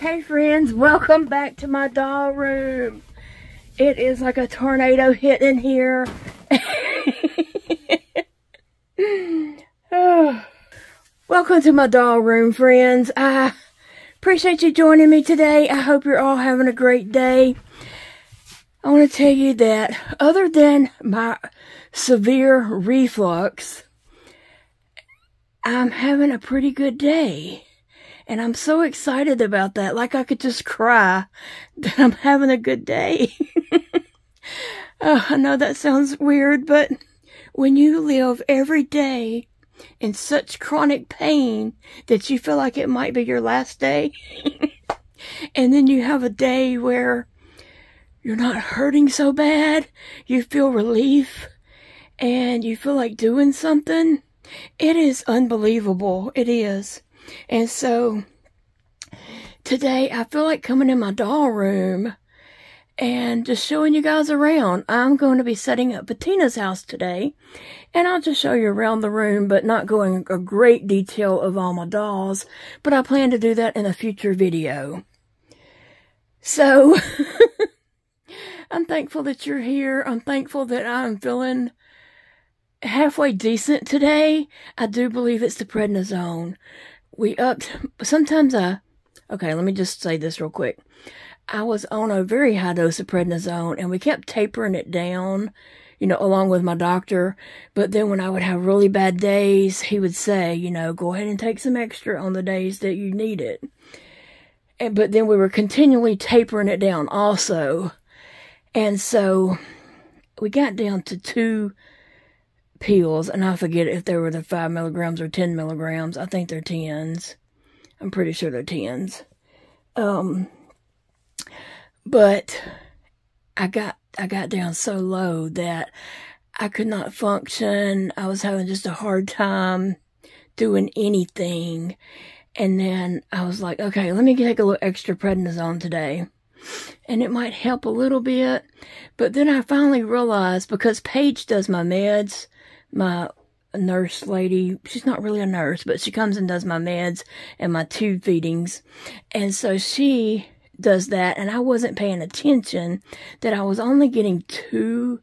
Hey friends, welcome back to my doll room. It is like a tornado hit in here. Oh. Welcome to my doll room, friends. I appreciate you joining me today. I hope you're all having a great day. I want to tell you that other than my severe reflux, I'm having a pretty good day. And I'm so excited about that. Like I could just cry that I'm having a good day. Oh, I know that sounds weird, but when you live every day in such chronic pain that you feel like it might be your last day, and then you have a day where you're not hurting so bad, you feel relief, and you feel like doing something, it is unbelievable. It is. And so today I feel like coming in my doll room and just showing you guys around. I'm going to be setting up Peteena's house today, and I'll just show you around the room, but not going a great detail of all my dolls, but I plan to do that in a future video. So I'm thankful that you're here. I'm thankful that I'm feeling halfway decent today. I do believe it's the prednisone. Okay, let me just say this real quick. I was on a very high dose of prednisone, and we kept tapering it down, you know, along with my doctor. But then when I would have really bad days, he would say, you know, go ahead and take some extra on the days that you need it. But then we were continually tapering it down also. And so we got down to 2 pills, and I forget if they were the 5 milligrams or 10 milligrams. I think they're 10s. I'm pretty sure they're 10s. But I got down so low that I could not function. I was having just a hard time doing anything. And then I was like, okay, let me take a little extra prednisone today. And it might help a little bit. But then I finally realized, because Paige does my meds, my nurse lady, she's not really a nurse, but she comes and does my meds and my tube feedings. And so she does that, and I wasn't paying attention that I was only getting 2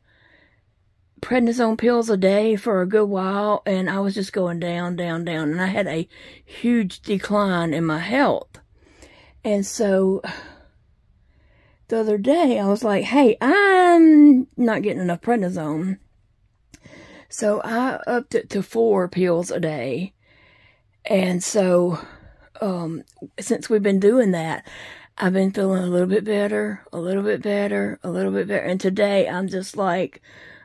prednisone pills a day for a good while, and I was just going down, down, down, and I had a huge decline in my health. And so the other day I was like, hey, I'm not getting enough prednisone. So I upped it to 4 pills a day. And so, since we've been doing that, I've been feeling a little bit better, a little bit better, a little bit better. And today I'm just like,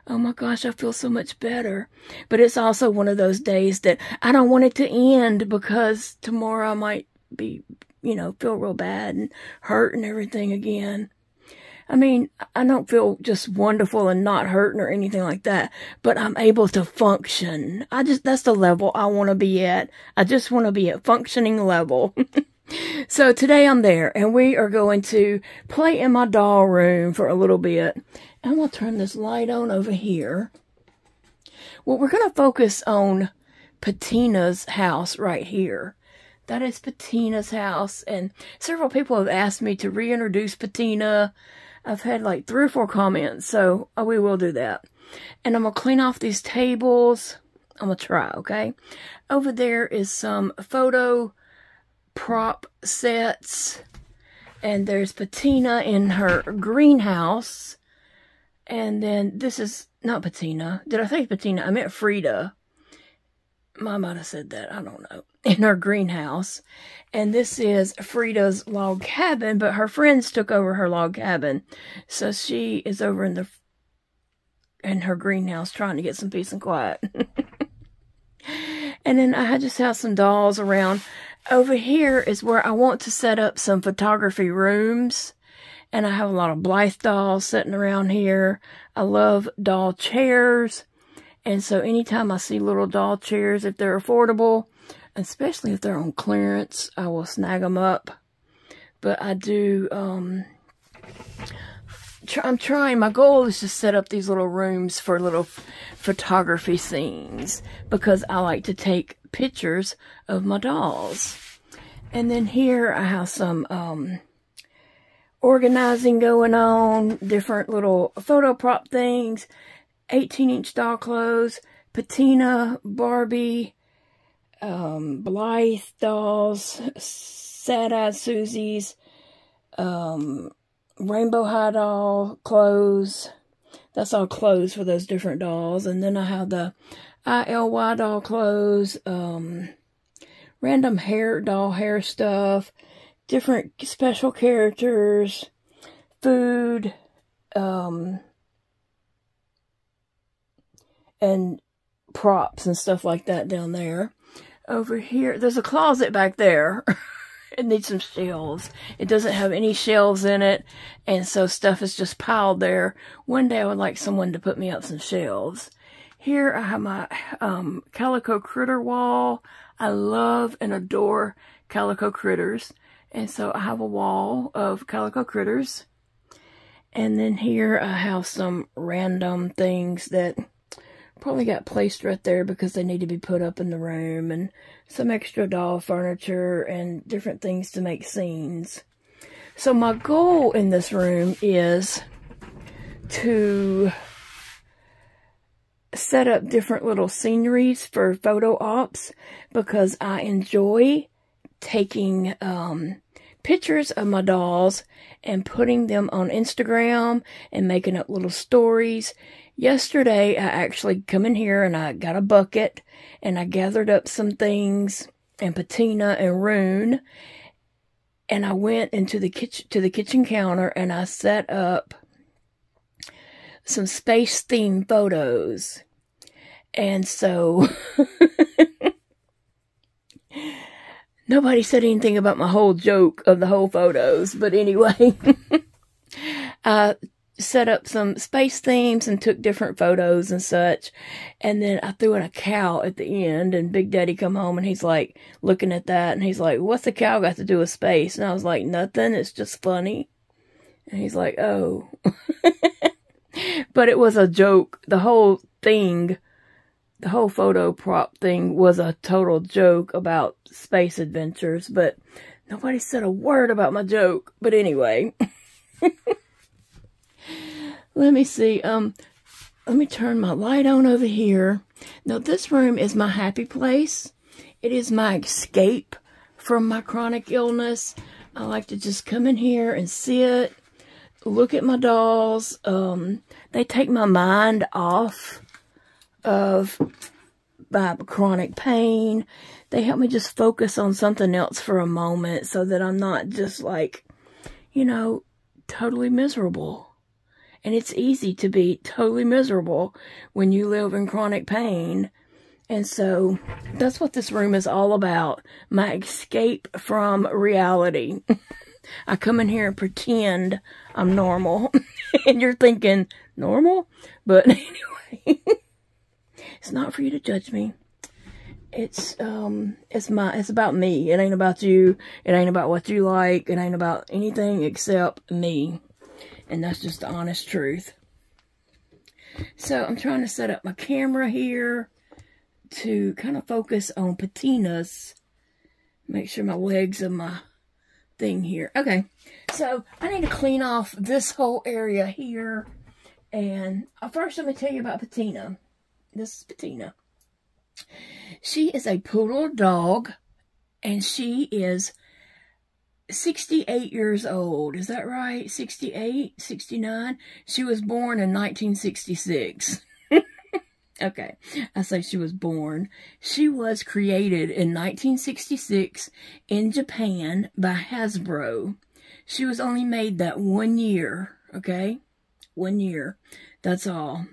oh my gosh, I feel so much better. But it's also one of those days that I don't want it to end, because tomorrow I might be, you know, feel real bad and hurt and everything again. I mean, I don't feel just wonderful and not hurting or anything like that, but I'm able to function. That's the level I want to be at. I just want to be at functioning level. So today I'm there, and we are going to play in my doll room for a little bit. I'm going to turn this light on over here. Well, we're going to focus on Peteena's house right here. That is Peteena's house, and several people have asked me to reintroduce Peteena. I've had like 3 or 4 comments, so we will do that. And I'm going to clean off these tables. I'm going to try, okay? Over there is some photo prop sets. And there's Peteena in her greenhouse. And then this is not Peteena. Did I say Peteena? I meant Frida. I might have said that. I don't know. In her greenhouse. And this is Frida's log cabin, but her friends took over her log cabin. So she is over in her greenhouse trying to get some peace and quiet. And then I just have some dolls around. Over here is where I want to set up some photography rooms. And I have a lot of Blythe dolls sitting around here. I love doll chairs. And so anytime I see little doll chairs, if they're affordable, especially if they're on clearance, I will snag them up. But I do, I'm trying, my goal is to set up these little rooms for little photography scenes, because I like to take pictures of my dolls. And then here I have some organizing going on, different little photo prop things, 18-inch doll clothes, Peteena, Barbie, Blythe dolls, Sad-Eyed Susie's, Rainbow High doll clothes. That's all clothes for those different dolls. And then I have the ILY doll clothes, random doll hair stuff, different special characters, food, and props and stuff like that down there. Over here, there's a closet back there. It needs some shelves. It doesn't have any shelves in it, and so stuff is just piled there. One day I would like someone to put me up some shelves. Here I have my calico critter wall. I love and adore calico critters, and so I have a wall of calico critters. And then here I have some random things that probably got placed right there because they need to be put up in the room, and some extra doll furniture and different things to make scenes. So my goal in this room is to set up different little sceneries for photo ops, because I enjoy taking pictures of my dolls and putting them on Instagram and making up little stories. Yesterday, I actually come in here and I got a bucket and I gathered up some things and Peteena and Rune, and I went into the kitchen to the kitchen counter and I set up some space themed photos. And so nobody said anything about my whole joke of the whole photos, but anyway, I set up some space themes and took different photos and such. And then I threw in a cow at the end, and Big Daddy come home and he's like looking at that and he's like, "What's the cow got to do with space?" And I was like, "Nothing, it's just funny." And he's like, "Oh." But it was a joke. The whole thing, the whole photo prop thing was a total joke about space adventures, but nobody said a word about my joke. But anyway. Let me see. Let me turn my light on over here. Now, this room is my happy place. It is my escape from my chronic illness. I like to just come in here and sit, look at my dolls. They take my mind off of my chronic pain. They help me just focus on something else for a moment so that I'm not just like, you know, totally miserable. And it's easy to be totally miserable when you live in chronic pain. And so that's what this room is all about. My escape from reality. I come in here and pretend I'm normal. And you're thinking, normal? But anyway, it's not for you to judge me. It's about me. It ain't about you. It ain't about what you like. It ain't about anything except me. And that's just the honest truth. So I'm trying to set up my camera here to kind of focus on Peteena's. Make sure my legs of my thing here. Okay, so I need to clean off this whole area here. And first let me tell you about Peteena. This is Peteena. She is a poodle dog, and she is 68 years old. Is that right? 68? 69? She was born in 1966. Okay, I say she was born. She was created in 1966 in Japan by Hasbro. She was only made that 1 year, okay? 1 year. That's all.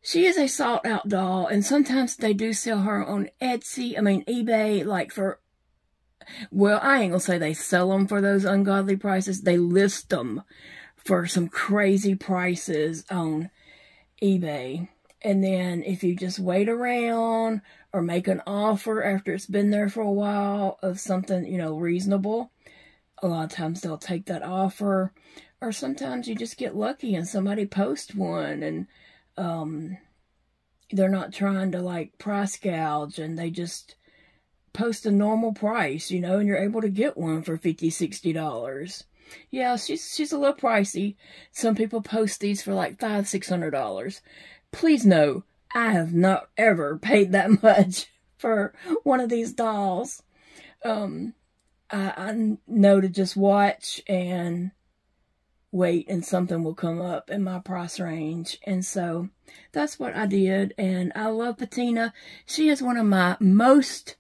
She is a sought-out doll, and sometimes they do sell her on eBay, like for, well, I ain't gonna say they sell them for those ungodly prices. They list them for some crazy prices on eBay. And then if you just wait around or make an offer after it's been there for a while of something, you know, reasonable, a lot of times they'll take that offer. Or sometimes you just get lucky and somebody posts one, and they're not trying to like price gouge, and they just post a normal price, you know, and you're able to get one for $50, $60. Yeah, she's a little pricey. Some people post these for like $500, $600. Please know, I have not ever paid that much for one of these dolls. I know to just watch and wait, and something will come up in my price range. And so that's what I did. And I love Peteena. She is one of my most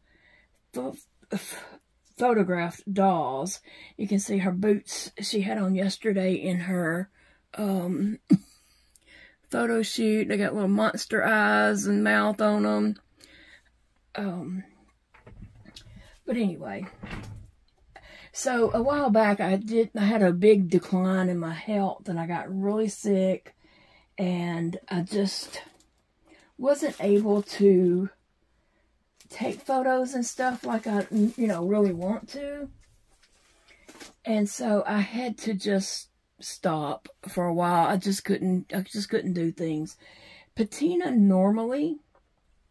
photographed dolls. You can see her boots she had on yesterday in her photo shoot. They got little monster eyes and mouth on them. But anyway, so a while back I had a big decline in my health, and I got really sick, and I just wasn't able to take photos and stuff like I, you know, really want to. And so I had to just stop for a while. I just couldn't do things. Peteena normally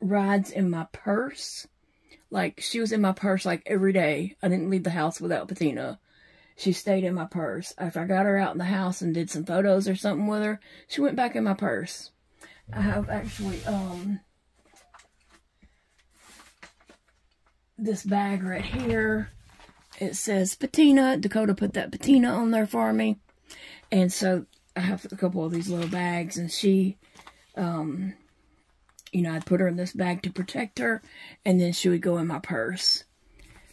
rides in my purse. Like, she was in my purse like every day. I didn't leave the house without Peteena. She stayed in my purse. If I got her out in the house and did some photos or something with her, she went back in my purse. I have actually, this bag right here. It says Peteena. Dakota put that Peteena on there for me. And so I have a couple of these little bags, and she, you know, I'd put her in this bag to protect her, and then she would go in my purse.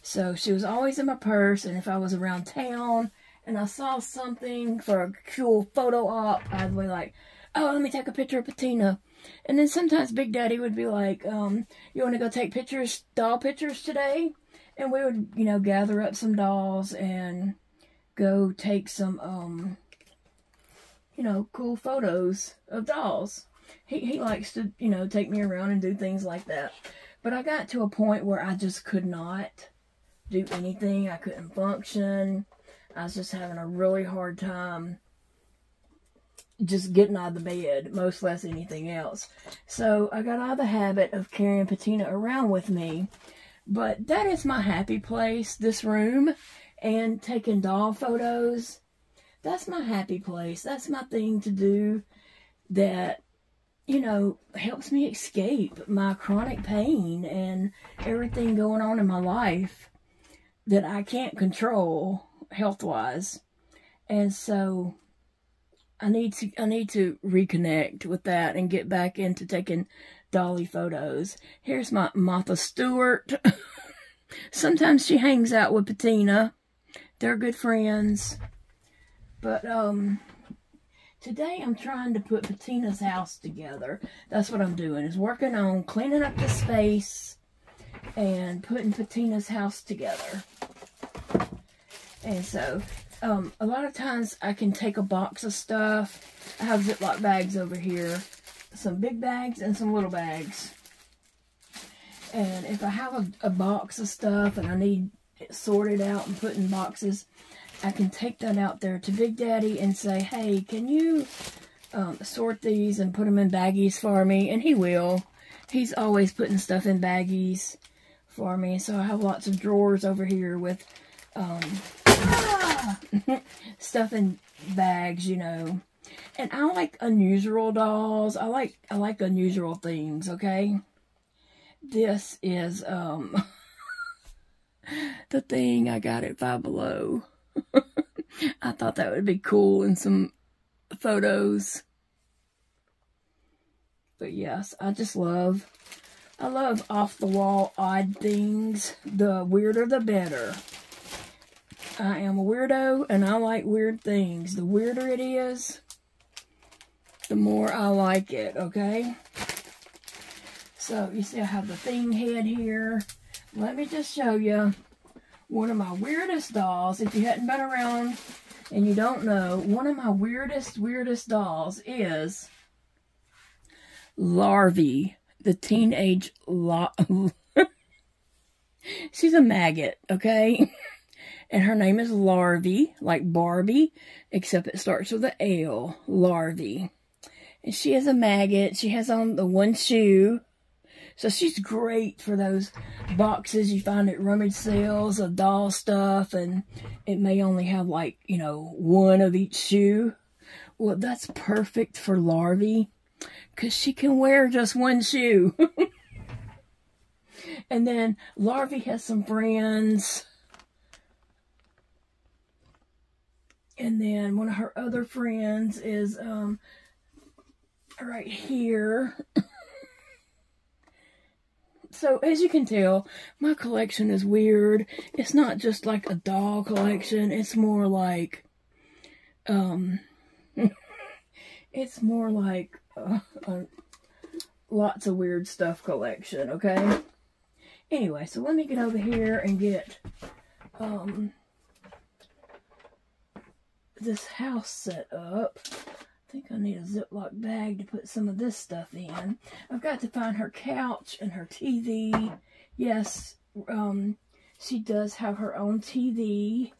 So she was always in my purse, and if I was around town and I saw something for a cool photo op, I'd be like, oh, let me take a picture of Peteena. And then sometimes Big Daddy would be like, you want to go take pictures, doll pictures today? And we would, you know, gather up some dolls and go take some, you know, cool photos of dolls. He likes to, you know, take me around and do things like that. But I got to a point where I just could not do anything. I couldn't function. I was just having a really hard time just getting out of the bed, much less anything else. So I got out of the habit of carrying Peteena around with me. But that is my happy place, this room, and taking doll photos. That's my happy place. That's my thing to do that, you know, helps me escape my chronic pain and everything going on in my life that I can't control health-wise. And so I need to reconnect with that and get back into taking dolly photos. Here's my Martha Stewart. Sometimes she hangs out with Peteena. They're good friends. But today I'm trying to put Peteena's house together. That's what I'm doing, is working on cleaning up the space and putting Peteena's house together. And so a lot of times I can take a box of stuff. I have Ziploc bags over here. Some big bags and some little bags. And if I have a box of stuff and I need it sorted out and put in boxes, I can take that out there to Big Daddy and say, hey, can you sort these and put them in baggies for me? And he will. He's always putting stuff in baggies for me. So I have lots of drawers over here with stuff in bags, you know. And I like unusual dolls. I like unusual things, okay? This is the thing I got at Five Below. I thought that would be cool in some photos. But yes, I love off-the-wall odd things. The weirder the better. I am a weirdo and I like weird things. The weirder it is, the more I like it, okay? So, you see I have the thing head here. Let me just show you one of my weirdest dolls. If you hadn't been around and you don't know, one of my weirdest dolls is Larvae, the teenage she's a maggot, okay? And her name is Larvae, like Barbie, except it starts with an L, Larvae. And she is a maggot. She has on the one shoe. So she's great for those boxes you find at rummage sales of doll stuff, and it may only have like, you know, one of each shoe. Well, that's perfect for Larvae, because she can wear just one shoe. And then Larvae has some friends. And then one of her other friends is right here. So as you can tell, my collection is weird. It's not just like a doll collection. It's more like, it's more like lots of weird stuff collection, okay? Anyway, so let me get over here and get this house set up. I think I need a Ziploc bag to put some of this stuff in. I've got to find her couch and her TV. Yes, she does have her own TV.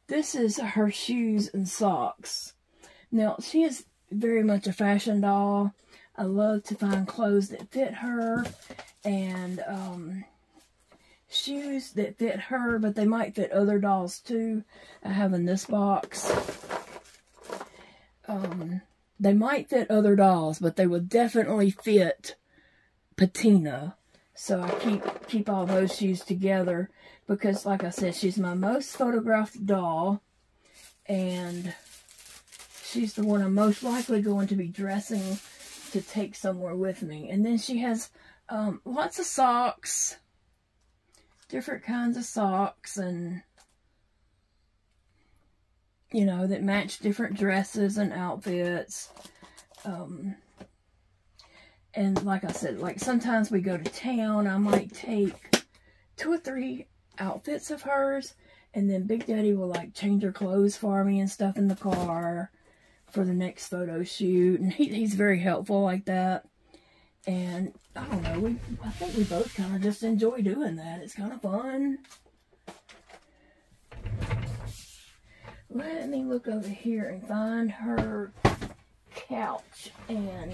This is her shoes and socks. Now, she is very much a fashion doll. I love to find clothes that fit her and shoes that fit her, but they might fit other dolls too. I have in this box. They might fit other dolls, but they would definitely fit Peteena. So I keep all those shoes together because, like I said, she's my most photographed doll, and she's the one I'm most likely going to be dressing to take somewhere with me. And then she has lots of socks, different kinds of socks, and you know, that match different dresses and outfits. And like I said, like sometimes we go to town, I might take 2 or 3 outfits of hers, and then Big Daddy will like change her clothes for me and stuff in the car for the next photo shoot, and he's very helpful like that. And I don't know, I think we both kind of just enjoy doing that. It's kind of fun. Let me look over here and find her couch, and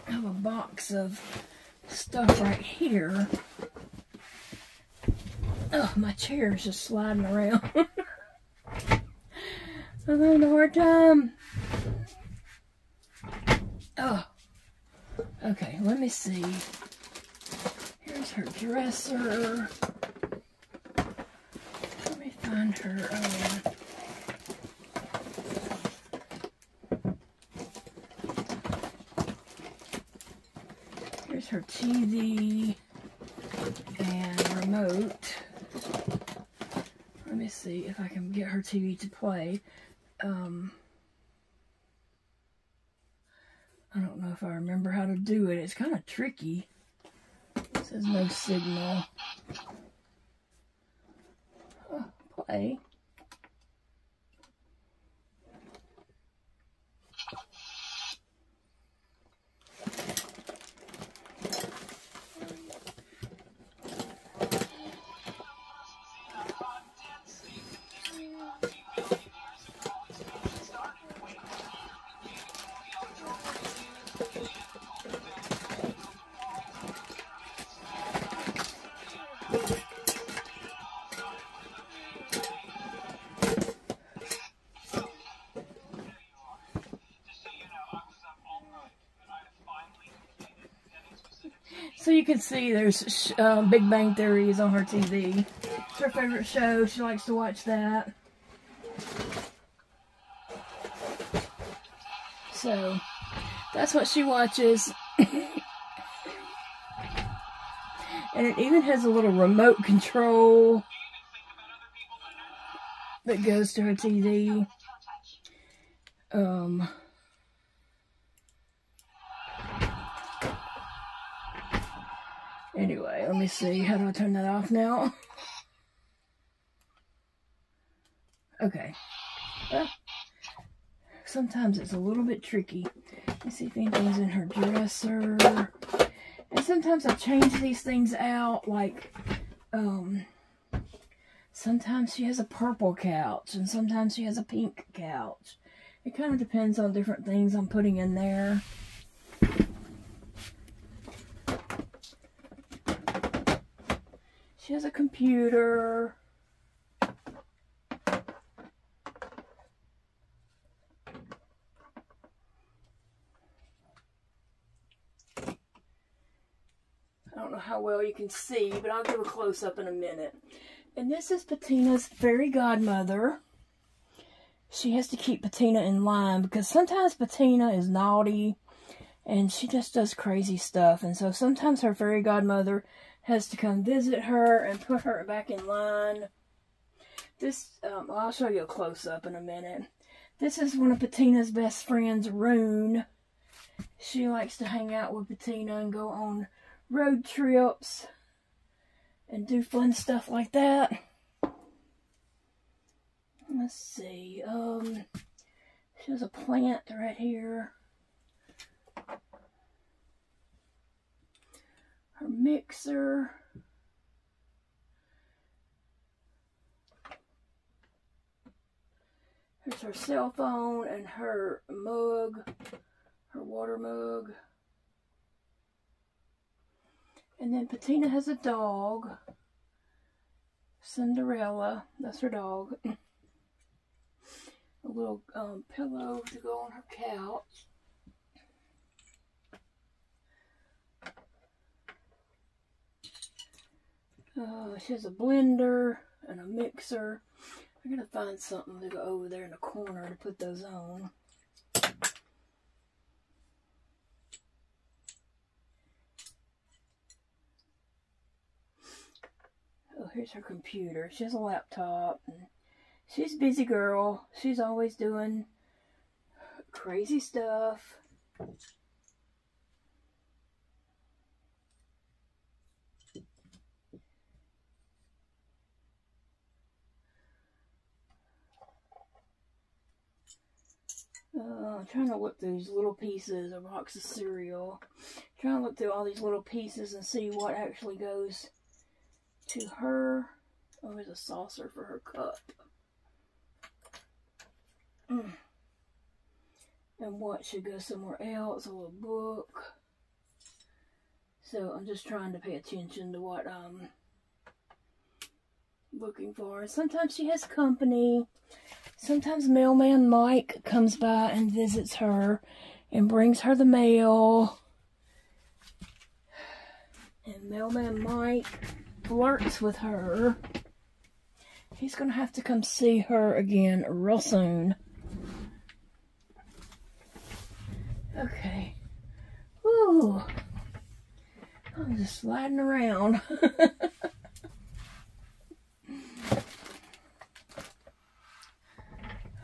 I have a box of stuff right here. Oh, my chair is just sliding around. I'm having a hard time. Oh, okay, let me see. Here's her dresser. Let me find her, here's her TV and remote. Let me see if I can get her TV to play. I don't know if I remember how to do it. It's kind of tricky. It says no signal. Oh, play. So you can see there's Big Bang Theory is on her TV. It's her favorite show. She likes to watch that. So that's what she watches. And it even has a little remote control that goes to her TV. Anyway, let me see. How do I turn that off now? Okay. Sometimes it's a little bit tricky. Let me see if anything's in her dresser. And sometimes I change these things out. Like, sometimes she has a purple couch, and sometimes she has a pink couch. It kind of depends on different things I'm putting in there. She has a computer. I don't know how well you can see, but I'll do a close-up in a minute. And this is Peteena's fairy godmother. She has to keep Peteena in line because sometimes Peteena is naughty and she just does crazy stuff. And so sometimes her fairy godmother has to come visit her and put her back in line. This, I'll show you a close-up in a minute. This is one of Peteena's best friends, Rune. She likes to hang out with Peteena and go on road trips and do fun stuff like that. Let's see, she has a plant right here. Her mixer. Here's her cell phone and her mug, her water mug. And then Peteena has a dog, Cinderella, that's her dog. A little pillow to go on her couch. She has a blender and a mixer. I'm going to find something to go over there in the corner to put those on. Oh, here's her computer. She has a laptop. And she's a busy girl. She's always doing crazy stuff. I'm trying to look through these little pieces, a box of cereal. Trying to look through all these little pieces and see what actually goes to her. Oh, there's a saucer for her cup. And what should go somewhere else, a little book. So I'm just trying to pay attention to what I'm looking for. Sometimes she has company. Sometimes mailman Mike comes by and visits her and brings her the mail. And mailman Mike flirts with her. He's going to have to come see her again real soon. Okay. Ooh. I'm just sliding around.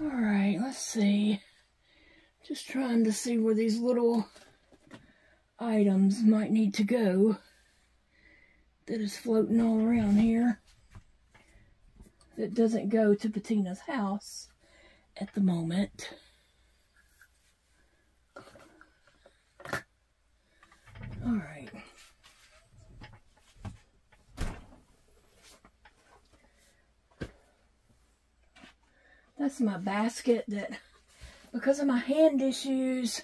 Alright, let's see. Just trying to see where these little items might need to go that is floating all around here that doesn't go to Peteena's house at the moment. Alright. That's my basket that, because of my hand issues,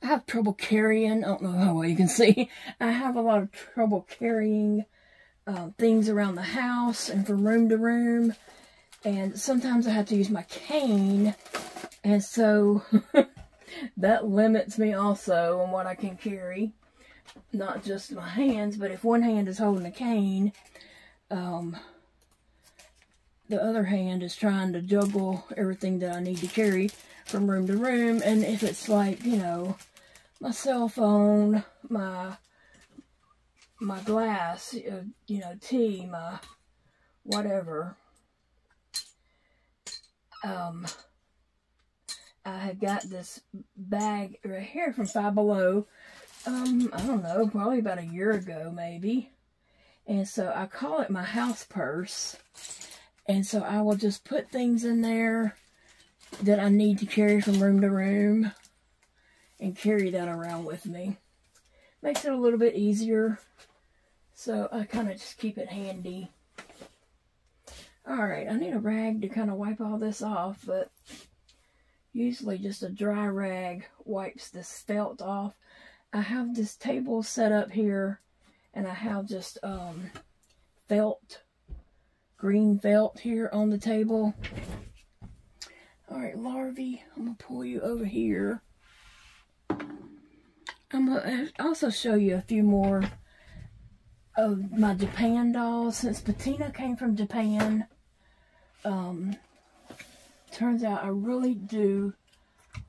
I have trouble carrying. I don't know how well you can see. I have a lot of trouble carrying things around the house and from room to room. And sometimes I have to use my cane. And so that limits me also on what I can carry. Not just my hands, but if one hand is holding a cane, the other hand is trying to juggle everything that I need to carry from room to room. And if it's like, you know, my cell phone, my glass, you know, tea, my whatever. I had got this bag right here from Five Below. I don't know, probably about a year ago, maybe. And so I call it my house purse. And so I will just put things in there that I need to carry from room to room and carry that around with me. Makes it a little bit easier. So I kind of just keep it handy. Alright, I need a rag to kind of wipe all this off, but Usually just a dry rag wipes this felt off. I have this table set up here, and I have just felt, green felt here on the table. Alright, larvae, I'm going to pull you over here. I'm going to also show you a few more of my Japan dolls. Since Peteena came from Japan, turns out I really do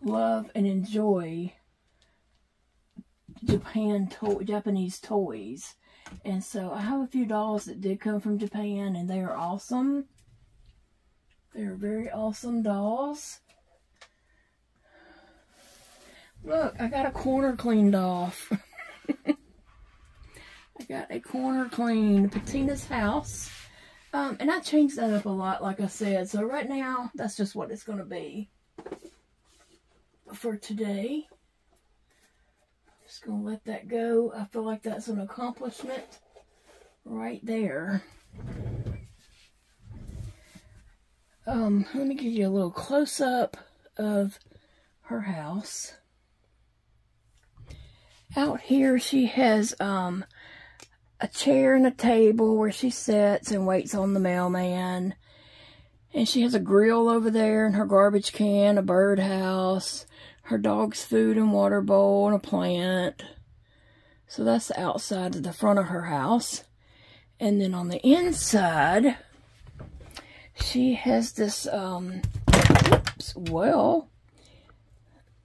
love and enjoy Japanese toys. And so I have a few dolls that did come from Japan, and they are awesome. They are very awesome dolls. Look, I got a corner cleaned off. I got a corner clean, Peteena's house. And I changed that up a lot, like I said. So right now, that's just what it's going to be for today. Just going to let that go. I feel like that's an accomplishment right there. Let me give you a little close-up of her house. Out here, she has a chair and a table where she sits and waits on the mailman. And she has a grill over there and her garbage can, a birdhouse, her dog's food and water bowl, and a plant. So that's the outside of the front of her house. And then on the inside, she has this, well,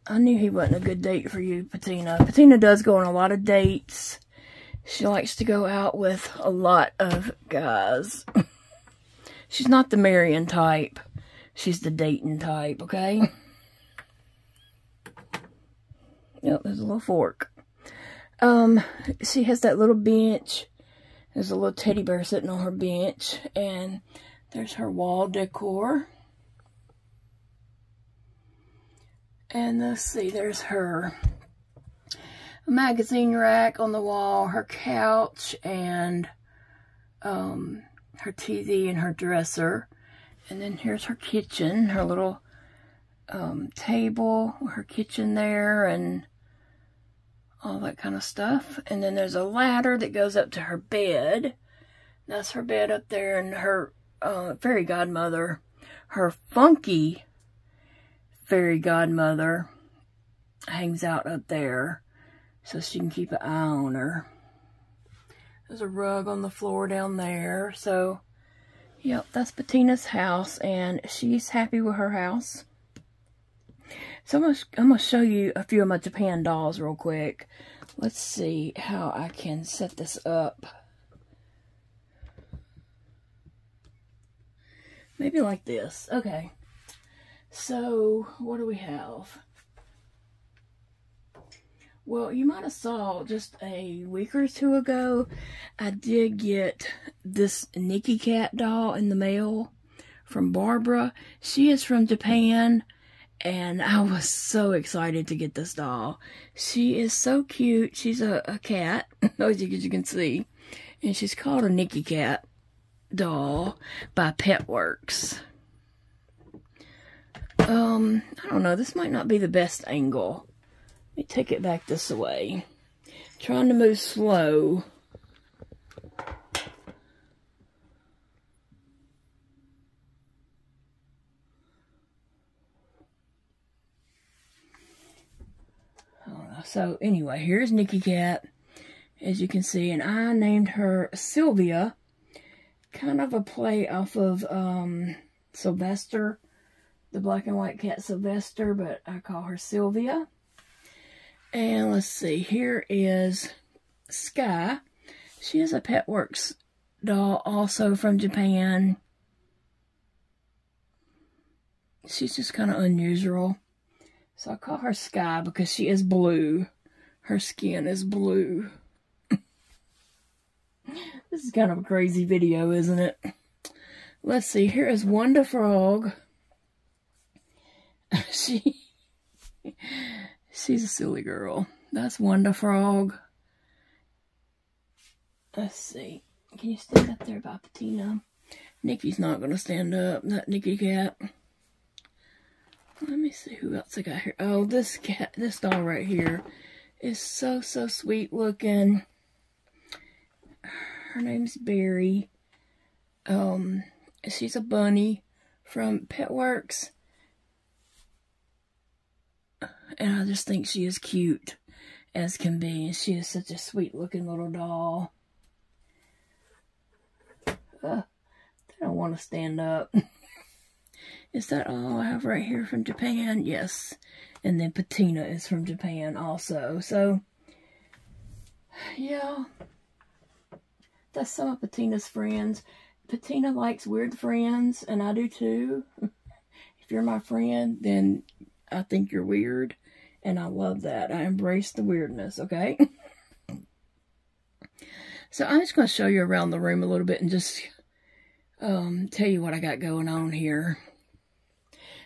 I knew he wasn't a good date for you, Peteena. Peteena does go on a lot of dates. She likes to go out with a lot of guys. She's not the marrying type. She's the dating type, okay? Yep, there's a little fork. She has that little bench. There's a little teddy bear sitting on her bench. And there's her wall decor. And let's see, there's her magazine rack on the wall, her couch, and her TV and her dresser. And then here's her kitchen, her little table, her kitchen there, and all that kind of stuff. And then there's a ladder that goes up to her bed. That's her bed up there, and her fairy godmother, her funky fairy godmother, hangs out up there so she can keep an eye on her. There's a rug on the floor down there. So, yep, that's Peteena's house, and she's happy with her house. So I'm gonna show you a few of my Japan dolls real quick. Let's see how I can set this up. Maybe like this. Okay. So, what do we have? Well, you might have saw just a week or two ago, I did get this Nikki Cat doll in the mail from Barbara. She is from Japan, and I was so excited to get this doll. She is so cute. She's a cat, as you can see, and she's called a Nikki Cat doll by Petworks. I don't know, this might not be the best angle. Let me take it back this way. Trying to move slow. So anyway, here's Nikki Cat, as you can see, and I named her Sylvia. Kind of a play off of Sylvester, the black and white cat Sylvester, but I call her Sylvia. And let's see, here is Sky. She is a Petworks doll, also from Japan. She's just kind of unusual. So I call her Sky because she is blue. Her skin is blue. This is kind of a crazy video, isn't it? Let's see, here is Wonder Frog. She's a silly girl. That's Wonder Frog. Let's see. Can you stand up there by Peteena? Nikki's not going to stand up. That Nikki Cat. Let me see who else I got here. Oh, this doll right here is so sweet looking. Her name's Berry. She's a bunny from Petworks. And I just think she is cute as can be. She is such a sweet looking little doll. I don't want to stand up. Is that all I have right here from Japan? Yes. And then Peteena is from Japan also. So, yeah. That's some of Peteena's friends. Peteena likes weird friends, and I do too. If you're my friend, then I think you're weird. And I love that. I embrace the weirdness, okay? So I'm just going to show you around the room a little bit and just tell you what I got going on here.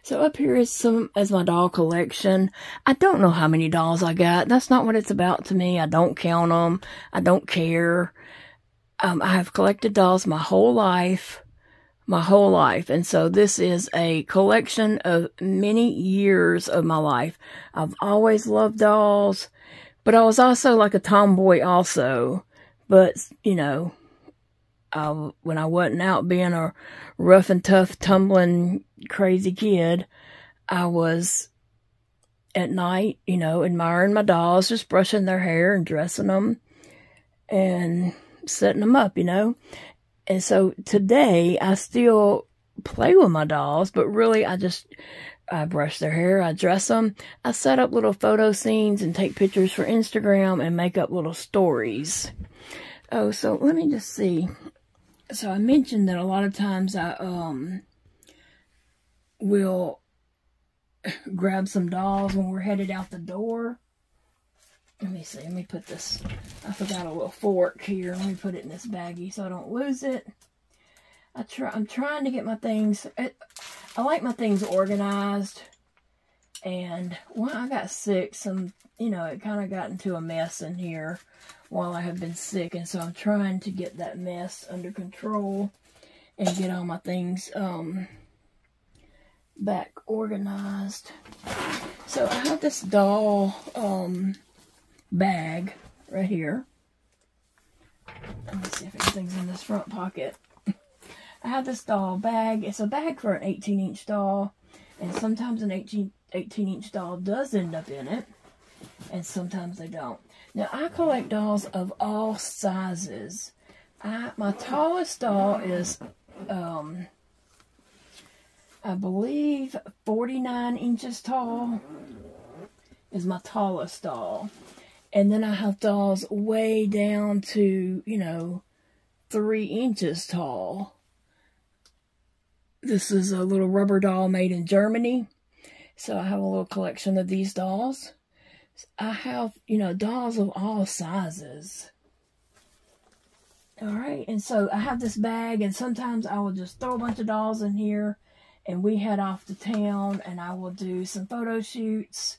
So up here is my doll collection. I don't know how many dolls I got. That's not what it's about to me. I don't count them. I don't care. I have collected dolls my whole life. And so this is a collection of many years of my life. I've always loved dolls, but I was also like a tomboy also. But, you know, when I wasn't out being a rough and tough, tumbling, crazy kid, I was at night, you know, admiring my dolls, just brushing their hair and dressing them and setting them up, you know. And so today I still play with my dolls, but really I brush their hair, I dress them, I set up little photo scenes and take pictures for Instagram and make up little stories. Oh, so let me just see. So I mentioned that a lot of times I will grab some dolls when we're headed out the door. Let me see. Let me put this. I forgot a little fork here. Let me put it in this baggie so I don't lose it. I'm trying to get my things. I like my things organized. And when I got sick, you know, it kind of got into a mess in here while I have been sick. And so I'm trying to get that mess under control and get all my things back organized. So I have this doll bag right here. Let me see if anything's in this front pocket. I have this doll bag. It's a bag for an 18-inch doll, and sometimes an 18-inch doll does end up in it, and sometimes they don't. Now, I collect dolls of all sizes. My tallest doll is, I believe, 49 inches tall is my tallest doll. And then I have dolls way down to, you know, 3 inches tall. This is a little rubber doll made in Germany. So I have a little collection of these dolls. I have, you know, dolls of all sizes. Alright, and so I have this bag, and sometimes I will just throw a bunch of dolls in here, and we head off to town, and I will do some photo shoots.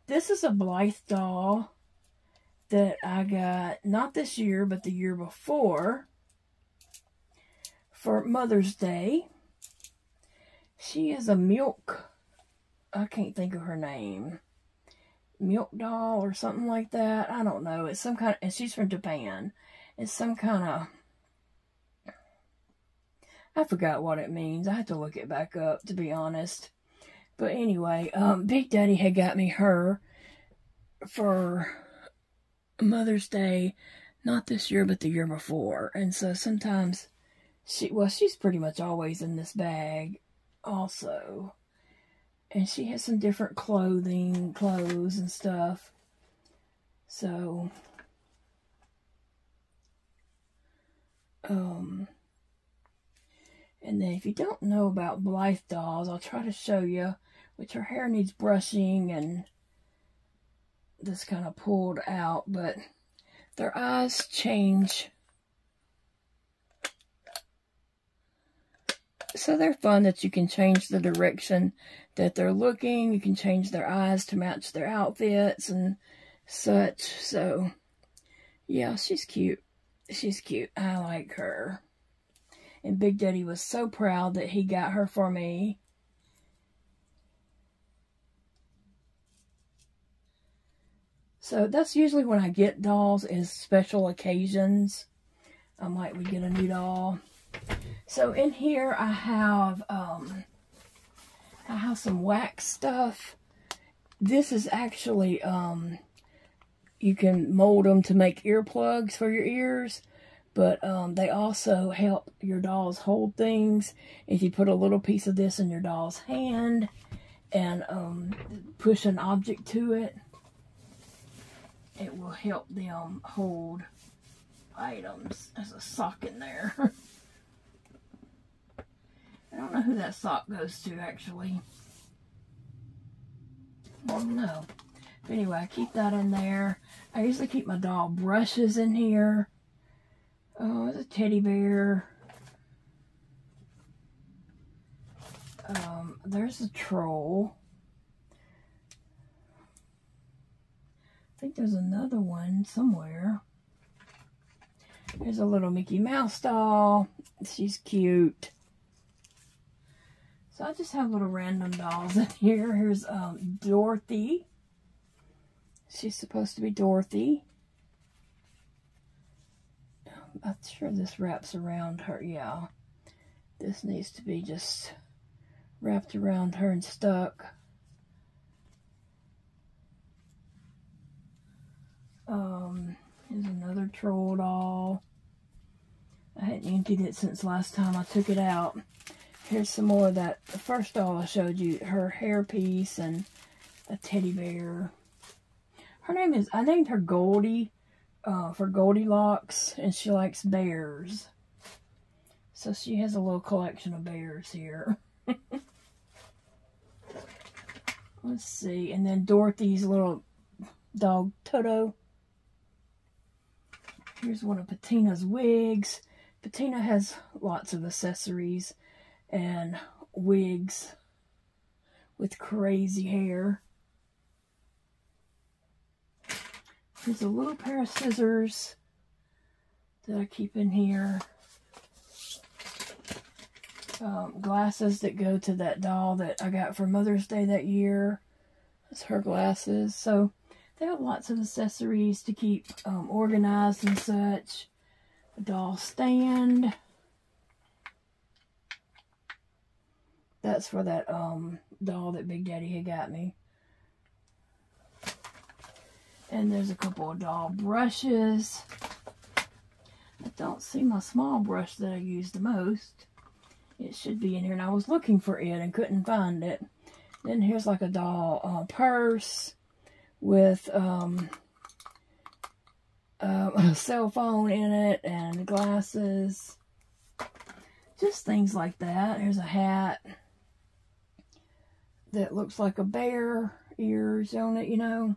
This is a Blythe doll that I got, not this year, but the year before, for Mother's Day. She is a milk, I can't think of her name, milk doll or something like that. I don't know. It's some kind of, and she's from Japan. It's some kind of, I forgot what it means. I have to look it back up, to be honest. But anyway, Big Daddy had got me her for Mother's Day, not this year, but the year before. And so sometimes she's pretty much always in this bag also. And she has some different clothes and stuff. So, and then if you don't know about Blythe dolls, I'll try to show you, which her hair needs brushing and this kind of pulled out, but their eyes change. So they're fun that you can change the direction that they're looking. You can change their eyes to match their outfits and such. So, yeah, she's cute. She's cute. I like her. And Big Daddy was so proud that he got her for me. So that's usually when I get dolls, is special occasions. I might would get a new doll. So in here I have some wax stuff. This is actually you can mold them to make earplugs for your ears, but they also help your dolls hold things. If you put a little piece of this in your doll's hand and push an object to it, it will help them hold items. There's a sock in there. I don't know who that sock goes to, actually. I don't know. But anyway, I keep that in there. I usually keep my doll brushes in here. Oh, there's a teddy bear. There's a troll. I think there's another one somewhere. There's a little Mickey Mouse doll. She's cute. So I just have little random dolls in here. Here's Dorothy. She's supposed to be Dorothy. I'm sure this wraps around her. Yeah. This needs to be just wrapped around her and stuck. Here's another troll doll. I hadn't emptied it since last time I took it out. Here's some more of that. The first doll I showed you, her hairpiece and a teddy bear. Her name is, I named her Goldie for Goldilocks, and she likes bears. So she has a little collection of bears here. Let's see. And then Dorothy's little dog, Toto. Here's one of Peteena's wigs. Peteena has lots of accessories and wigs with crazy hair. Here's a little pair of scissors that I keep in here. Glasses that go to that doll that I got for Mother's Day that year. That's her glasses. So they have lots of accessories to keep organized and such. A doll stand. That's for that doll that Big Daddy had got me. And there's a couple of doll brushes. I don't see my small brush that I use the most. It should be in here, and I was looking for it and couldn't find it. Then here's like a doll purse with a cell phone in it and glasses. Just things like that. Here's a hat that looks like a bear ears on it, you know.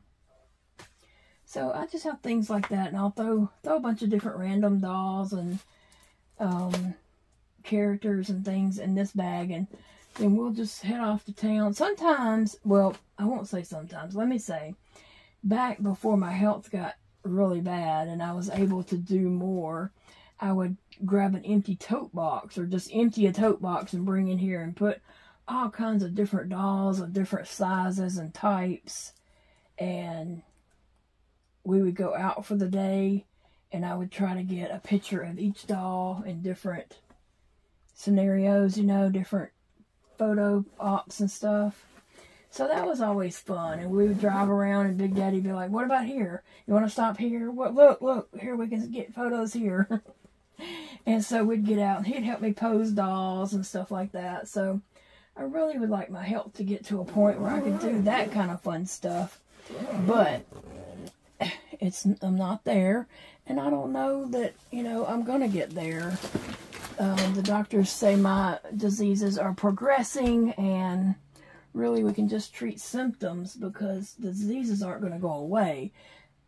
So I just have things like that, and I'll throw a bunch of different random dolls and characters and things in this bag, and then we'll just head off to town. Sometimes, well, I won't say sometimes, let me say, back before my health got really bad and I was able to do more, I would grab an empty tote box or just empty a tote box and bring in here and put all kinds of different dolls of different sizes and types, and we would go out for the day and I would try to get a picture of each doll in different scenarios, you know, different photo ops and stuff. So that was always fun, and we would drive around and Big Daddy would be like, what about here? You want to stop here? What? Look, here we can get photos here. And so we'd get out and he'd help me pose dolls and stuff like that. So I really would like my health to get to a point where I could do that kind of fun stuff. But I'm not there, and I don't know that, you know, I'm going to get there. The doctors say my diseases are progressing, and really we can just treat symptoms because the diseases aren't going to go away.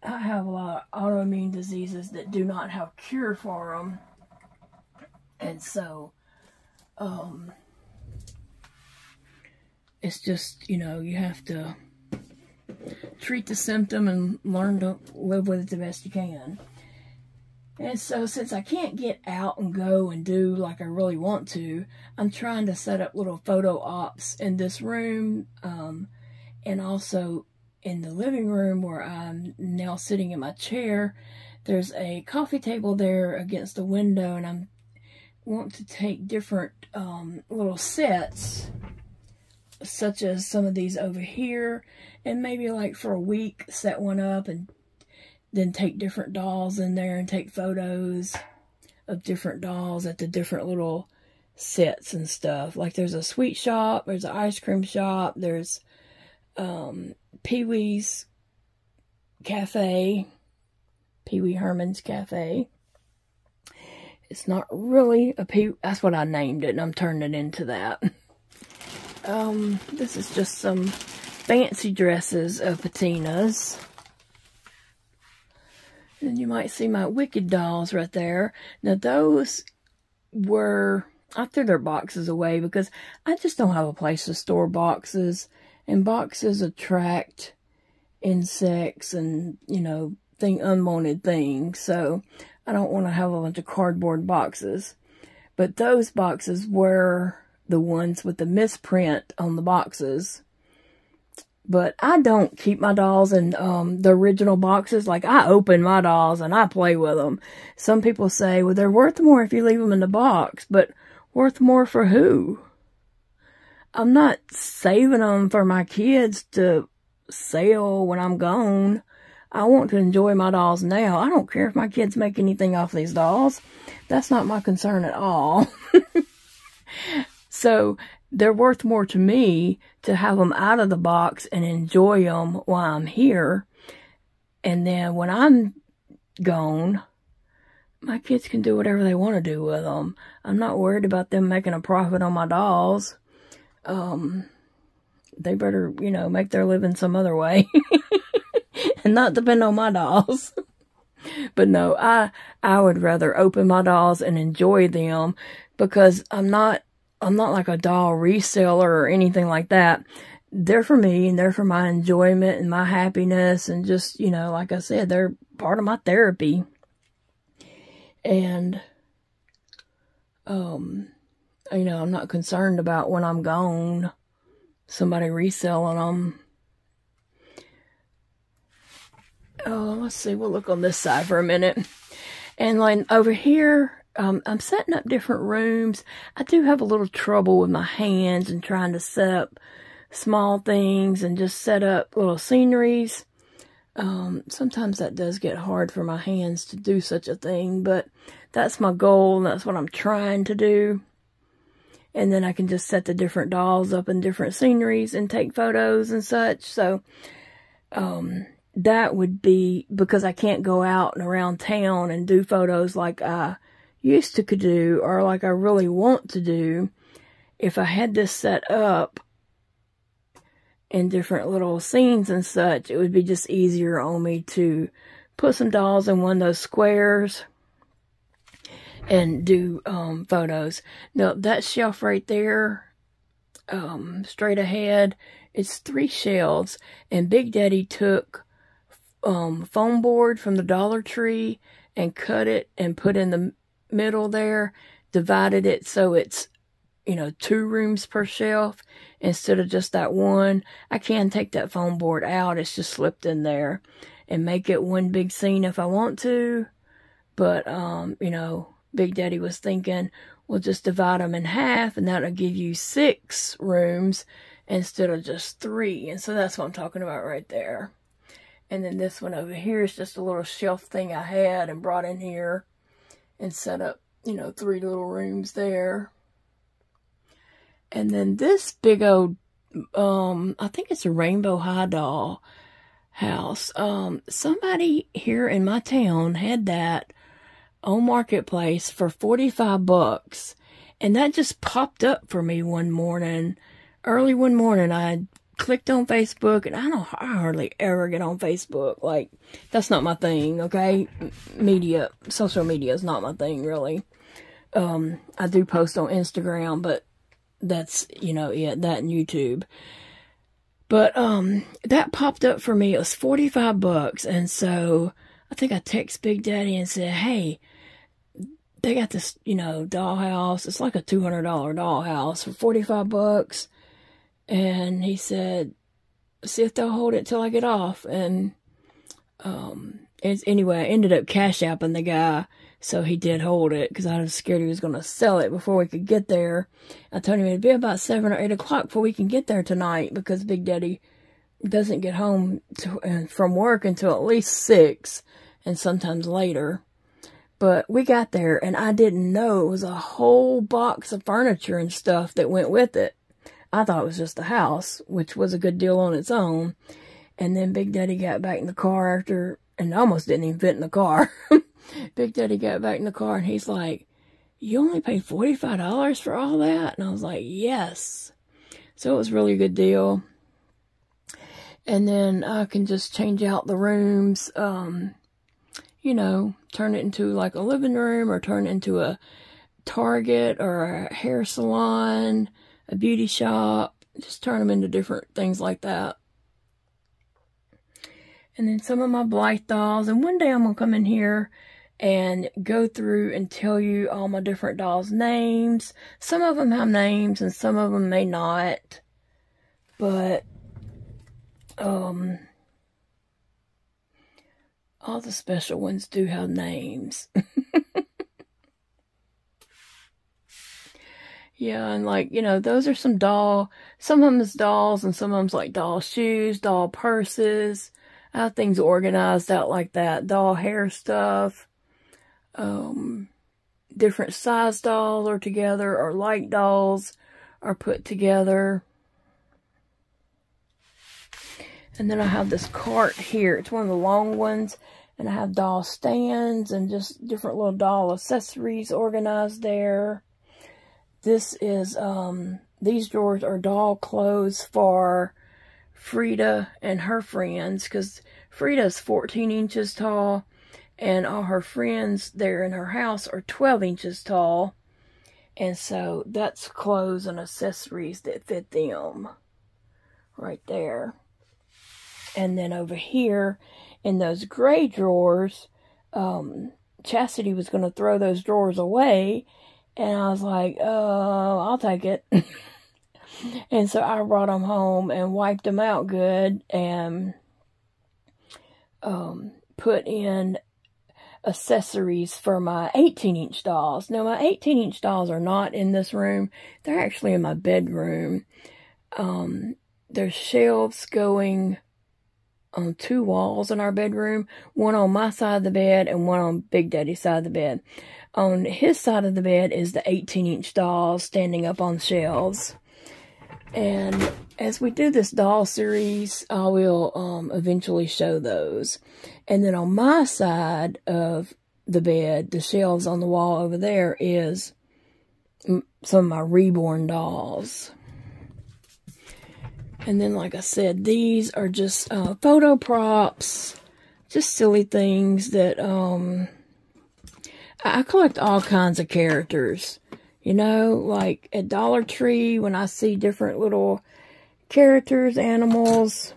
I have a lot of autoimmune diseases that do not have cure for them. And so, it's just, you know, you have to treat the symptom and learn to live with it the best you can. And so since I can't get out and go and do like I really want to, I'm trying to set up little photo ops in this room, and also in the living room where I'm now sitting in my chair. There's a coffee table there against the window, and I want to take different little sets, such as some of these over here, and maybe like for a week set one up and then take different dolls in there and take photos of different dolls at the different little sets and stuff. Like there's a sweet shop, there's an ice cream shop, there's Pee-wee's Cafe, Pee-wee Herman's Cafe. It's not really a that's what I named it, and I'm turning it into that. This is just some fancy dresses of Peteena's. And you might see my Wicked dolls right there. Now those were, I threw their boxes away because I just don't have a place to store boxes. And boxes attract insects and, you know, unwanted things. So I don't want to have a bunch of cardboard boxes. But those boxes were the ones with the misprint on the boxes. But I don't keep my dolls in the original boxes. Like, I open my dolls and I play with them. Some people say, well, they're worth more if you leave them in the box. But worth more for who? I'm not saving them for my kids to sell when I'm gone. I want to enjoy my dolls now. I don't care if my kids make anything off these dolls. That's not my concern at all. So they're worth more to me to have them out of the box and enjoy them while I'm here. And then when I'm gone, my kids can do whatever they want to do with them. I'm not worried about them making a profit on my dolls. They better, you know, make their living some other way. And not depend on my dolls. But no, I would rather open my dolls and enjoy them, because I'm not like a doll reseller or anything like that. They're for me, and they're for my enjoyment and my happiness, and just, you know, like I said, they're part of my therapy. And, you know, I'm not concerned about when I'm gone, somebody reselling them. Oh, let's see, we'll look on this side for a minute. And like over here, I'm setting up different rooms. I do have a little trouble with my hands and trying to set up small things and just set up little sceneries. Sometimes that does get hard for my hands to do such a thing, but that's my goal, and that's what I'm trying to do. And then I can just set the different dolls up in different sceneries and take photos and such. So, that would be, because I can't go out and around town and do photos like I used to could do, or like I really want to do. If I had this set up in different little scenes and such, it would be just easier on me to put some dolls in one of those squares and do photos. Now, that shelf right there, straight ahead, it's 3 shelves, and Big Daddy took foam board from the Dollar Tree and cut it and put in the middle there, divided it so it's, you know, 2 rooms per shelf instead of just that one. I can take that foam board out, it's just slipped in there, and make it one big scene if I want to. But, you know, Big Daddy was thinking, we'll just divide them in half, and that'll give you 6 rooms instead of just 3. And so that's what I'm talking about right there. And then this one over here is just a little shelf thing I had and brought in here and set up, you know, 3 little rooms there. And then this big old, I think it's a Rainbow High doll house. Somebody here in my town had that on Marketplace for $45. And that just popped up for me one morning. Early one morning, I clicked on Facebook, and I hardly ever get on Facebook. Like, that's not my thing, okay? Social media is not my thing, really. I do post on Instagram, but that's, you know, yeah, that and YouTube. But, that popped up for me. It was $45, and so I think I text Big Daddy and said, hey, they got this, you know, dollhouse. It's like a $200 dollhouse for 45 bucks. And he said, see if they'll hold it till I get off. And, anyway, I ended up cash apping the guy. So he did hold it because I was scared he was going to sell it before we could get there. I told him it'd be about 7 or 8 o'clock before we can get there tonight because Big Daddy doesn't get home from work until at least 6 and sometimes later. But we got there and I didn't know it was a whole box of furniture and stuff that went with it. I thought it was just a house, which was a good deal on its own. And then Big Daddy got back in the car after, and almost didn't even fit in the car. Big Daddy got back in the car and he's like, you only paid $45 for all that? And I was like, yes. So it was really a good deal. And then I can just change out the rooms, you know, turn it into like a living room or turn it into a Target or a hair salon, a beauty shop. Just turn them into different things like that. And then some of my Blythe dolls. And one day I'm going to come in here and go through and tell you all my different dolls' names. Some of them have names and some of them may not. But, all the special ones do have names. Yeah, and like, you know, those are some of them is dolls and some of them's like doll shoes, doll purses. I have things organized out like that. Doll hair stuff. Different size dolls are together, or like dolls are put together. And then I have this cart here. It's one of the long ones. And I have doll stands and just different little doll accessories organized there. This is, these drawers are doll clothes for Frida and her friends. Because Frida's 14 inches tall. And all her friends there in her house are 12 inches tall. And so that's clothes and accessories that fit them. Right there. And then over here, in those gray drawers, Chastity was going to throw those drawers away. And I was like, oh, I'll take it. And so I brought them home and wiped them out good. And put in accessories for my 18-inch dolls. Now, my 18-inch dolls are not in this room. They're actually in my bedroom. There's shelves going on 2 walls in our bedroom, one on my side of the bed and one on Big Daddy's side of the bed. On his side of the bed is the 18-inch dolls standing up on shelves. And as we do this doll series, I will eventually show those. And then on my side of the bed, the shelves on the wall over there is some of my reborn dolls. And then, like I said, these are just photo props, just silly things that I collect all kinds of characters. You know, like at Dollar Tree, when I see different little characters, animals,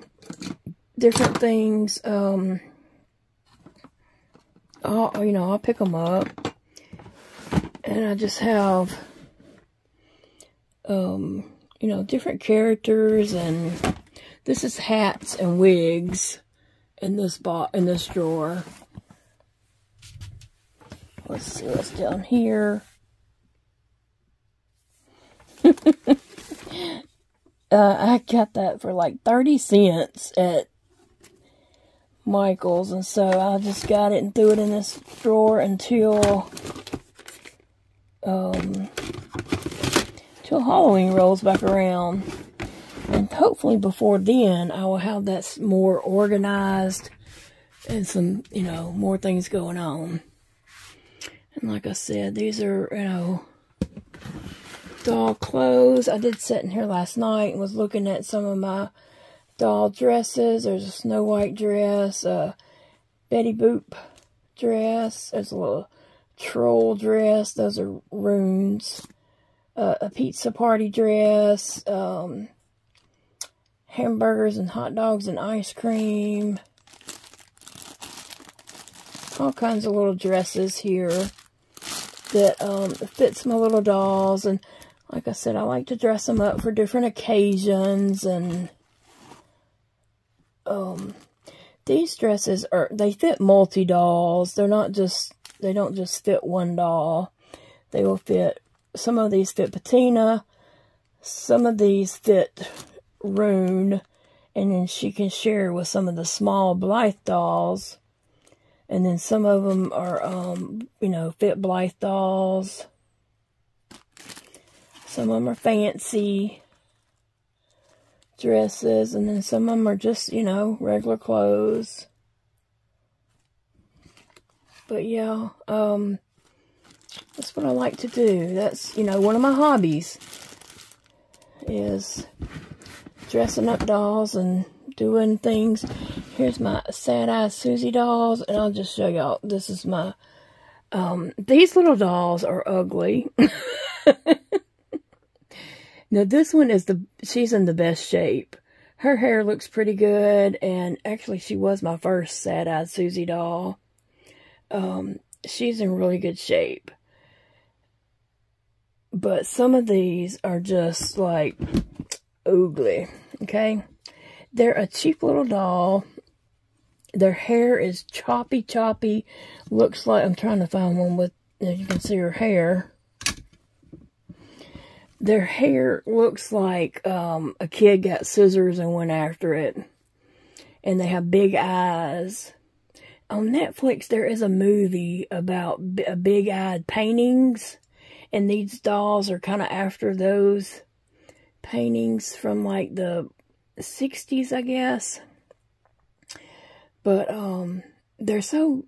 different things, I'll pick them up. And I just have, different characters, and this is hats and wigs in this drawer. Let's see what's down here. I got that for like 30 cents at Michael's, and so I just got it and threw it in this drawer until Halloween rolls back around. And hopefully before then, I will have that more organized and some, more things going on. And like I said, these are, doll clothes. I did sit in here last night and was looking at some of my doll dresses. There's a Snow White dress, a Betty Boop dress. There's a little troll dress. Those are runes. A pizza party dress. Hamburgers and hot dogs and ice cream. all kinds of little dresses here that fits my little dolls. And like I said, I like to dress them up for different occasions. And these dresses they fit multi-dolls. They don't just fit one doll. They will fit, some of these fit Peteena, some of these fit Raynaud, and then she can share with some of the small Blythe dolls. And then some of them are, you know, fit Blythe dolls. Some of them are fancy dresses, and then some of them are just, you know, regular clothes. But yeah, that's what I like to do. That's, you know, one of my hobbies is dressing up dolls and doing things. Here's my Sad Eye Susie dolls, and I'll just show y'all. This is my, these little dolls are ugly. Now, this one is she's in the best shape. Her hair looks pretty good, and actually, she was my first Sad Eye Susie doll. She's in really good shape. But some of these are just, like, ugly, okay? They're a cheap little doll. Their hair is choppy. Looks like, I'm trying to find one with, as you can see her hair. Their hair looks like a kid got scissors and went after it. And they have big eyes. On Netflix, there is a movie about big-eyed paintings. And these dolls are kind of after those paintings from, like, the 60s, I guess. But they're so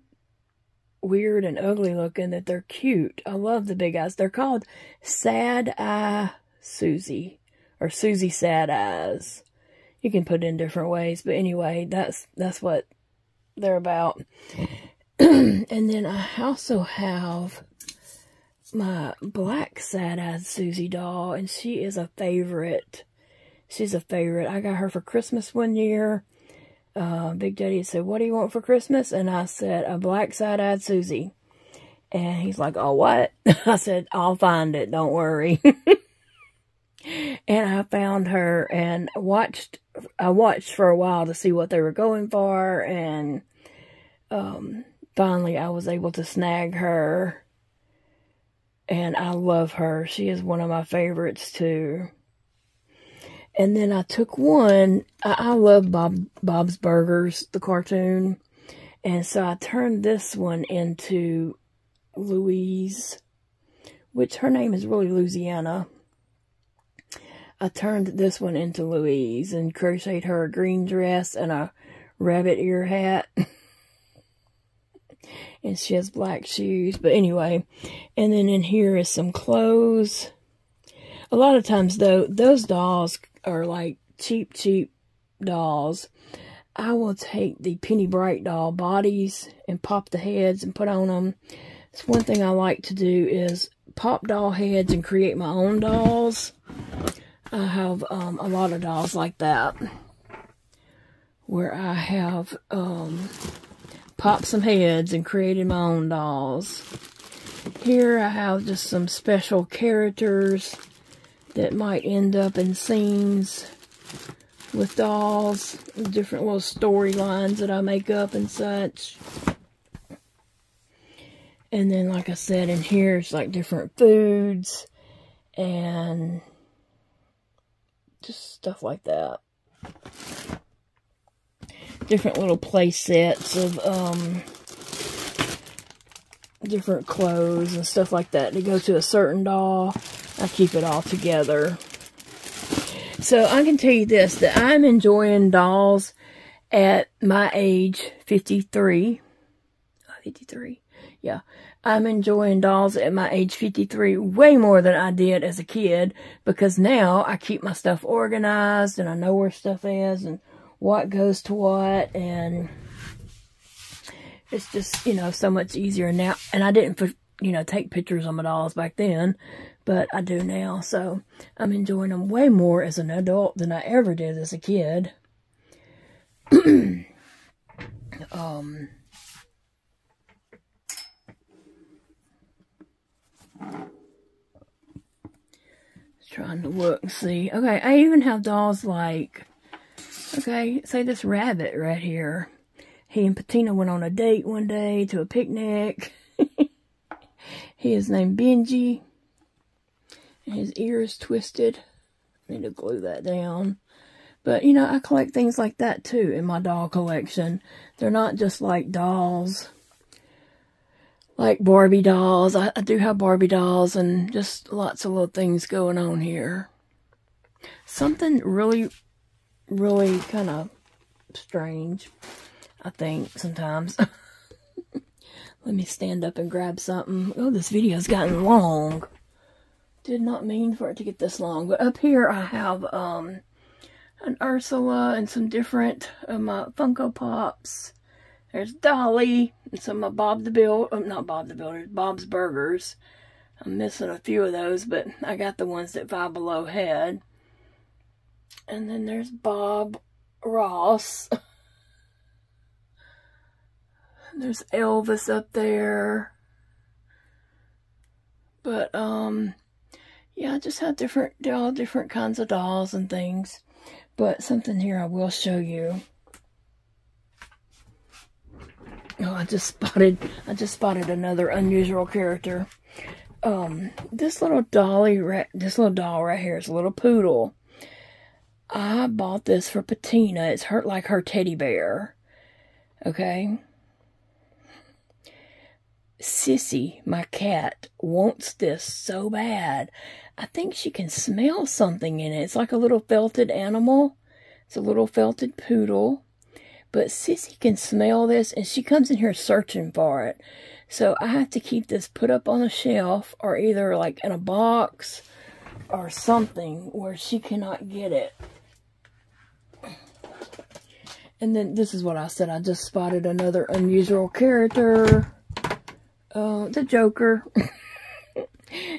weird and ugly looking that they're cute. I love the big eyes. They're called Sad Eye Susie, or Susie Sad Eyes. You can put it in different ways, but anyway, that's what they're about. And then I also have my black Sad Eyed Susie doll, and she is a favorite. She's a favorite. I got her for Christmas one year. Big Daddy said, "What do you want for Christmas?" And I said, "A black side-eyed Susie." And he's like, "Oh, what?" I said, "I'll find it. Don't worry." And I found her and I watched for a while to see what they were going for. And finally, I was able to snag her. And I love her. She is one of my favorites, too. And then I took one. I love Bob's Burgers, the cartoon. And so I turned this one into Louise, which her name is really Louisiana. I turned this one into Louise and crocheted her a green dress and a rabbit ear hat. And she has black shoes. But anyway, and then in here is some clothes. A lot of times, though, those dolls are like cheap dolls. I will take the Penny Bright doll bodies and pop the heads and put on them. It's one thing I like to do is pop doll heads and create my own dolls. I have a lot of dolls like that, where I have popped some heads and created my own dolls. Here I have just some special characters that might end up in scenes with dolls, different little storylines that I make up and such. And then, like I said, in here it's like different foods and just stuff like that. Different little play sets of different clothes and stuff like that to go to a certain doll. I keep it all together. So I can tell you this, that I'm enjoying dolls at my age 53. 53? Yeah. I'm enjoying dolls at my age 53 way more than I did as a kid, because now I keep my stuff organized and I know where stuff is and what goes to what, and it's just, you know, so much easier now. And I didn't, you know, take pictures of my dolls back then, but I do now. So I'm enjoying them way more as an adult than I ever did as a kid. Trying to look and see. Okay, I even have dolls like, okay, say this rabbit right here. He and Peteena went on a date one day to a picnic. He is named Benji. And his ear is twisted. I need to glue that down. But, you know, I collect things like that too in my doll collection. They're not just like dolls. Like Barbie dolls. I do have Barbie dolls and just lots of little things going on here. Something really, really kind of strange, I think, sometimes. Let me stand up and grab something. Oh, this video's gotten long. Did not mean for it to get this long. But up here I have an Ursula and some different my Funko Pops. There's Dolly and some of Bob the Builder. Not Bob the Builder, Bob's Burgers. I'm missing a few of those, but I got the ones that Five Below had. And then there's Bob Ross. There's Elvis up there. But, yeah, I just have all different kinds of dolls and things. But something here I will show you. Oh, I just spotted another unusual character. This little doll right here is a little poodle. I bought this for Peteena. It's like her teddy bear. Okay. Sissy, my cat, wants this so bad. I think she can smell something in it. It's like a little felted animal. It's a little felted poodle. But Sissy can smell this, and she comes in here searching for it. So I have to keep this put up on a shelf, or either like in a box, or something where she cannot get it. And then this is what I said. I just spotted another unusual character. The Joker.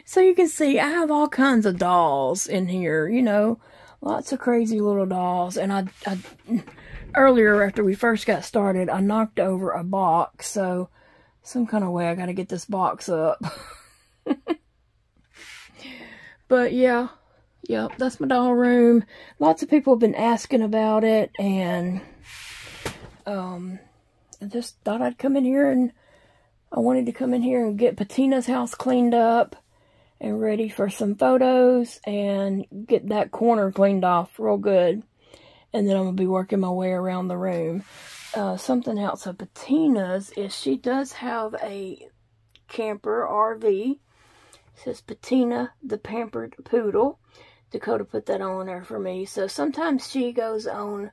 So you can see I have all kinds of dolls in here, you know, lots of crazy little dolls. And I earlier, after we first got started, I knocked over a box, so some kind of way I gotta get this box up. But yeah, that's my doll room. Lots of people have been asking about it, and I just thought I'd come in here, and I wanted to come in here and get Peteena's house cleaned up and ready for some photos and get that corner cleaned off real good. And then I'm going to be working my way around the room. Something else of Peteena's is she does have a camper RV. It says Peteena, the Pampered Poodle. Dakota put that on there for me. So sometimes she goes on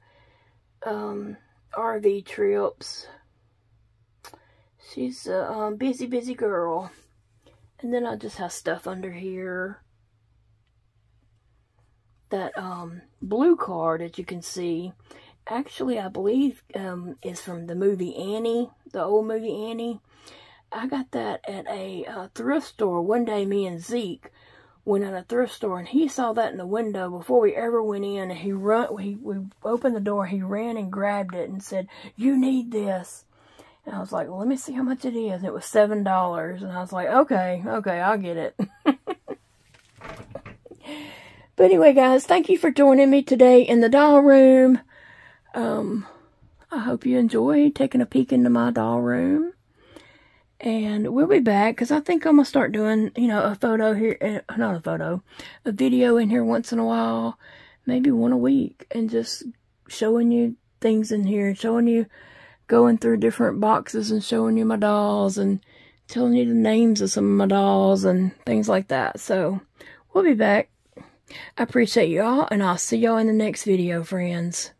RV trips. She's a busy girl. And then I just have stuff under here. That blue card that you can see, actually I believe is from the movie Annie, the old movie Annie. I got that at a thrift store. One day me and Zeke went at a thrift store, and he saw that in the window before we ever went in, and we opened the door, he ran and grabbed it and said, "You need this." And I was like, "Well, let me see how much it is." And it was $7. And I was like, okay, I'll get it. But anyway, guys, thank you for joining me today in the doll room. I hope you enjoyed taking a peek into my doll room. And we'll be back, because I think I'm going to start doing, you know, a photo here, a video in here once in a while. Maybe one a week. And just showing you things in here, showing you, going through different boxes and showing you my dolls and telling you the names of some of my dolls and things like that. So, we'll be back. I appreciate y'all, and I'll see y'all in the next video, friends.